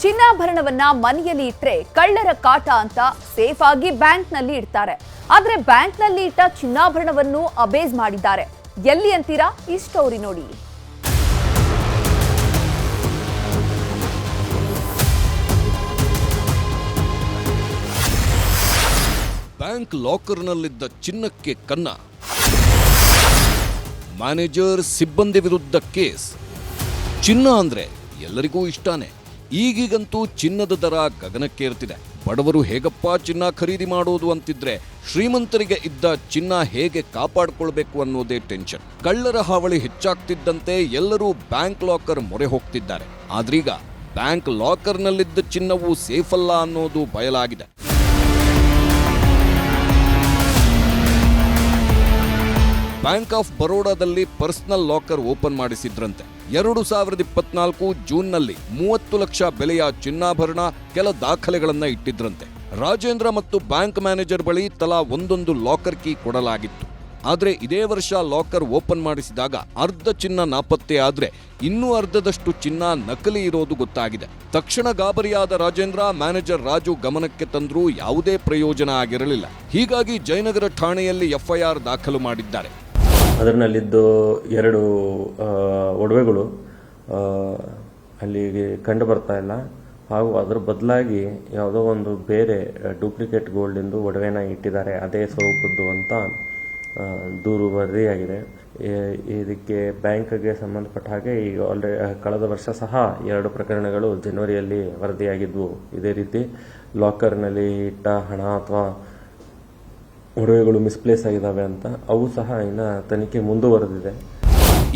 ಚಿನ್ನಾಭರಣವನ್ನ ಮನೆಯಲ್ಲಿ ಇಟ್ರೆ ಕಳ್ಳರ ಕಾಟ ಅಂತ ಸೇಫ್ ಆಗಿ ಬ್ಯಾಂಕ್ನಲ್ಲಿ ಇಡ್ತಾರೆ. ಆದ್ರೆ ಬ್ಯಾಂಕ್ನಲ್ಲಿ ಇಟ್ಟ ಚಿನ್ನಾಭರಣವನ್ನು ಅಬೇಜ್ ಮಾಡಿದ್ದಾರೆ. ಎಲ್ಲಿ ಅಂತೀರಾ? ಈ ಸ್ಟೋರಿ ನೋಡಿ. ಬ್ಯಾಂಕ್ ಲಾಕರ್ನಲ್ಲಿದ್ದ ಚಿನ್ನಕ್ಕೆ ಕನ್ನ, ಮ್ಯಾನೇಜರ್ ಸಿಬ್ಬಂದಿ ವಿರುದ್ಧ ಕೇಸ್. ಚಿನ್ನ ಅಂದ್ರೆ ಎಲ್ಲರಿಗೂ ಇಷ್ಟಾನೆ. ಈಗೀಗಂತೂ ಚಿನ್ನದ ದರ ಗಗನಕ್ಕೇರ್ತಿದೆ. ಬಡವರು ಹೇಗಪ್ಪ ಚಿನ್ನ ಖರೀದಿ ಮಾಡೋದು ಅಂತಿದ್ರೆ ಶ್ರೀಮಂತರಿಗೆ ಇದ್ದ ಚಿನ್ನ ಹೇಗೆ ಕಾಪಾಡಿಕೊಳ್ಬೇಕು ಅನ್ನೋದೇ ಟೆನ್ಷನ್. ಕಳ್ಳರ ಹಾವಳಿ ಹೆಚ್ಚಾಗ್ತಿದ್ದಂತೆ ಎಲ್ಲರೂ ಬ್ಯಾಂಕ್ ಲಾಕರ್ ಮೊರೆ ಹೋಗ್ತಿದ್ದಾರೆ. ಆದ್ರೀಗ ಬ್ಯಾಂಕ್ ಲಾಕರ್ನಲ್ಲಿದ್ದ ಚಿನ್ನವು ಸೇಫ್ ಅಲ್ಲ ಅನ್ನೋದು ಬಯಲಾಗಿದೆ. ಬ್ಯಾಂಕ್ ಆಫ್ ಬರೋಡಾದಲ್ಲಿ ಪರ್ಸನಲ್ ಲಾಕರ್ ಓಪನ್ ಮಾಡಿಸಿದ್ರಂತೆ. 2024 ಜೂನ್ನಲ್ಲಿ 30 ಲಕ್ಷ ಬೆಲೆಯ ಚಿನ್ನಾಭರಣ, ಕೆಲ ದಾಖಲೆಗಳನ್ನ ಇಟ್ಟಿದ್ರಂತೆ. ರಾಜೇಂದ್ರ ಮತ್ತು ಬ್ಯಾಂಕ್ ಮ್ಯಾನೇಜರ್ ಬಳಿ ತಲಾ ಒಂದೊಂದು ಲಾಕರ್ ಕೀ ಕೊಡಲಾಗಿತ್ತು. ಆದ್ರೆ ಇದೇ ವರ್ಷ ಲಾಕರ್ ಓಪನ್ ಮಾಡಿಸಿದಾಗ ಅರ್ಧ ಚಿನ್ನ ನಾಪತ್ತೆ ಆದ್ರೆ ಇನ್ನೂ ಅರ್ಧದಷ್ಟು ಚಿನ್ನ ನಕಲಿ ಇರೋದು ಗೊತ್ತಾಗಿದೆ. ತಕ್ಷಣ ಗಾಬರಿಯಾದ ರಾಜೇಂದ್ರ ಮ್ಯಾನೇಜರ್ ರಾಜು ಗಮನಕ್ಕೆ ತಂದ್ರೂ ಯಾವುದೇ ಪ್ರಯೋಜನ ಆಗಿರಲಿಲ್ಲ. ಹೀಗಾಗಿ ಜಯನಗರ ಠಾಣೆಯಲ್ಲಿ ಎಫ್ಐಆರ್ ದಾಖಲು ಮಾಡಿದ್ದಾರೆ. ಅದರಲ್ಲಿದ್ದು 2 ಒಡವೆಗಳು ಅಲ್ಲಿಗೆ ಕಂಡು ಬರ್ತಾ ಇಲ್ಲ, ಹಾಗೂ ಅದರ ಬದಲಾಗಿ ಯಾವುದೋ ಒಂದು ಬೇರೆ ಡೂಪ್ಲಿಕೇಟ್ ಗೋಲ್ಡಿಂದು ಒಡವೆನ ಇಟ್ಟಿದ್ದಾರೆ, ಅದೇ ಸ್ವರೂಪದ್ದು ಅಂತ ದೂರು ವರದಿಯಾಗಿದೆ. ಇದಕ್ಕೆ ಬ್ಯಾಂಕ್ಗೆ ಸಂಬಂಧಪಟ್ಟ ಹಾಗೆ ಈಗ ಕಳೆದ ವರ್ಷ ಸಹ 2 ಪ್ರಕರಣಗಳು ಜನವರಿಯಲ್ಲಿ ವರದಿಯಾಗಿದ್ವು. ಇದೇ ರೀತಿ ಲಾಕರ್ನಲ್ಲಿ ಇಟ್ಟ ಹಣ ಅಥವಾ ಒಡವೆಗಳು ಮಿಸ್ಪ್ಲೇಸ್ ಆಗಿದ್ದಾವೆ ಅಂತ. ಅವು ಸಹ ಇನ್ನು ತನಿಖೆ ಮುಂದುವರೆದಿದೆ.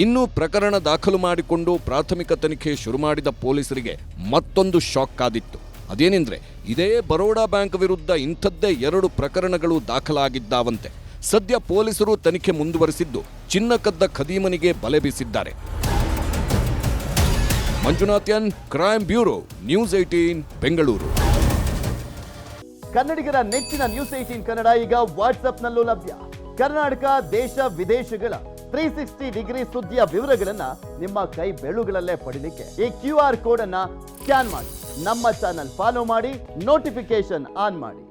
ಇನ್ನು ಪ್ರಕರಣ ದಾಖಲು ಮಾಡಿಕೊಂಡು ಪ್ರಾಥಮಿಕ ತನಿಖೆ ಶುರು ಮಾಡಿದ ಪೊಲೀಸರಿಗೆ ಮತ್ತೊಂದು ಶಾಕ್ ಕಾದಿತ್ತು. ಅದೇನೆಂದ್ರೆ ಇದೇ ಬರೋಡಾ ಬ್ಯಾಂಕ್ ವಿರುದ್ಧ ಇಂಥದ್ದೇ 2 ಪ್ರಕರಣಗಳು ದಾಖಲಾಗಿದ್ದಾವಂತೆ. ಸದ್ಯ ಪೊಲೀಸರು ತನಿಖೆ ಮುಂದುವರೆಸಿದ್ದು ಚಿನ್ನ ಕದ್ದ ಖದೀಮನಿಗೆ ಬಲೆ ಬೀಸಿದ್ದಾರೆ. ಮಂಜುನಾಥ್ಯನ್, ಕ್ರೈಮ್ ಬ್ಯೂರೋ, ನ್ಯೂಸ್ 18 ಬೆಂಗಳೂರು. ಕನ್ನಡಿಗರ ನೆಚ್ಚಿನ ನ್ಯೂಸ್ 18 ಕನ್ನಡ ಈಗ ವಾಟ್ಸ್ಆಪ್ನಲ್ಲೂ ಲಭ್ಯ. ಕರ್ನಾಟಕ, ದೇಶ ವಿದೇಶಗಳ 360 ಡಿಗ್ರಿ ಸುದ್ದಿಯ ವಿವರಗಳನ್ನ ನಿಮ್ಮ ಕೈ ಬೆರಳುಗಳಲ್ಲೇ ಪಡಿಲಿಕ್ಕೆ ಈ QR ಕೋಡ್ ಅನ್ನ ಸ್ಕ್ಯಾನ್ ಮಾಡಿ, ನಮ್ಮ ಚಾನಲ್ ಫಾಲೋ ಮಾಡಿ, ನೋಟಿಫಿಕೇಶನ್ ಆನ್ ಮಾಡಿ.